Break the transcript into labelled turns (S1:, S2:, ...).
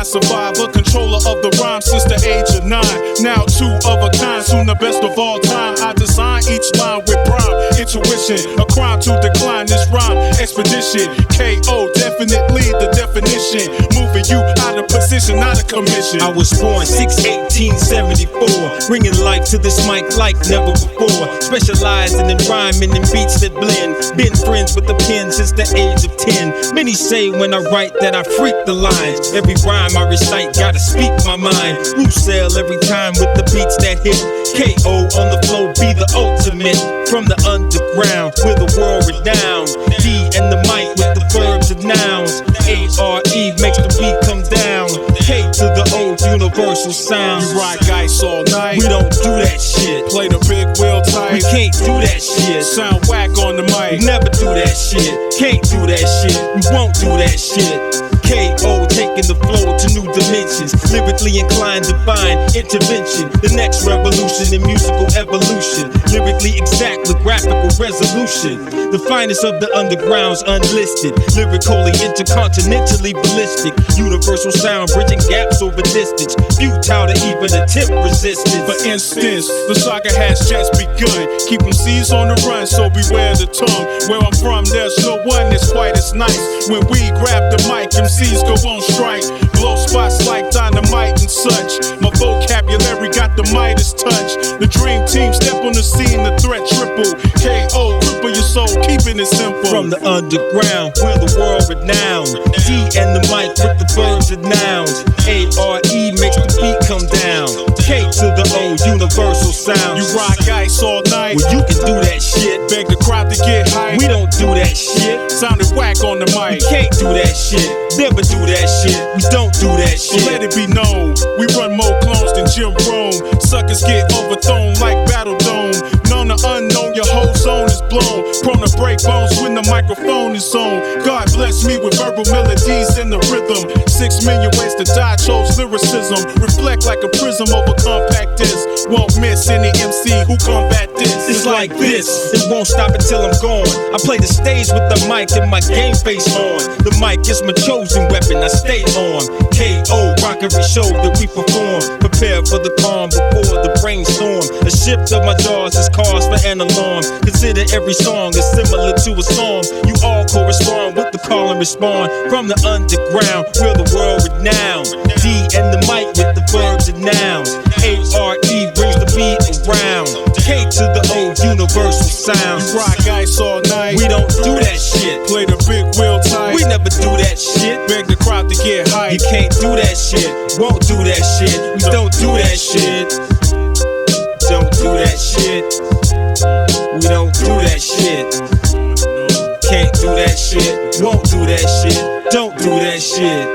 S1: Borderline survivor, controller of the rhyme since the age of 9. Now two of a kind, soon the best of all time. I design each line with prime intuition. A crime to decline this rhyme expedition. K.O. definitely the definition. Moving you out of position, not a commission.
S2: I was born 6/18/74, bringing life to this mic like never before. Specializing in rhyming and beats that blend. Been friends with the pen since the age of 10. Many say when I write that I freak the lines. Every rhyme I recite gotta speak my mind. Sell every time with the beats that hit. K.O. on the flow be the ultimate. From the underground, we're the world renowned. D and the mic with the verbs and nouns. A-R-E makes the beat come down. K to the O, universal sound.
S1: You ride dice all night.
S2: We don't do that shit.
S1: Play the big wheel tight.
S2: We can't do that shit.
S1: Sound whack on the mic.
S2: We never do that shit. Can't do that shit. We won't do that shit. K.O. taking the flow to new dimensions. Lyrically inclined, divine intervention. The next revolution in musical evolution. Lyrically exact with graphical resolution. The finest of the underground's unlisted. Lyrically intercontinentally ballistic. Universal sound bridging gaps over distance. Futile to even attempt resistance.
S1: For instance, the saga has just begun. Keep them C's on the run, so beware the tongue. Where I'm from, there's no one that's quite as nice. When we grab the mic, MCs go on strike. Blow spots like dynamite and such. My vocabulary got the Midas touch. The dream team step on the scene, the threat triple. K.O. cripple your soul, keeping it simple.
S2: From the underground, we're the world renowned. D and the mic with the verbs and nouns. A-R-E makes the beat come down. K to the O, universal sound.
S1: You rock ice all night.
S2: Well, you can do that shit.
S1: Beg the crowd to get hype.
S2: We don't do that shit.
S1: Sounded whack on the mic.
S2: We can't do that shit. Never do that shit. We don't do that shit.
S1: So let it be known, we run more clones than Jim Rome. Suckers get overthrown like Battle Dome. Known or unknown, your whole zone is blown. Prone to break bones when the microphone is on. God bless me with verbal melodies and the rhythm. 6 million ways to die, chose lyricism. Reflect like a prism over compact disc. Won't miss any MC who combat this.
S2: It's like this, it won't stop until I'm gone. I play the stage with the mic and my game face on. The mic is my chosen weapon, I stay on. K.O. rock every show that we perform. Prepare for the calm before the brainstorm. A shift of my jaws is cause for an alarm. Consider every song is similar to a psalm. You all correspond with the call and respond. From the underground, we're the world renowned. D and the mic with the verbs and nouns. A-R-E brings the beat around. K to the O, universal sound.
S1: You rock ice all night.
S2: We don't do that shit.
S1: Play the big wheel tight.
S2: We never do that shit.
S1: Beg the crowd to get hype.
S2: You can't do that shit. Won't do that shit. We don't do that shit. Don't do that shit. We don't do that shit. Can't do that shit. Won't do that shit. Don't do that shit.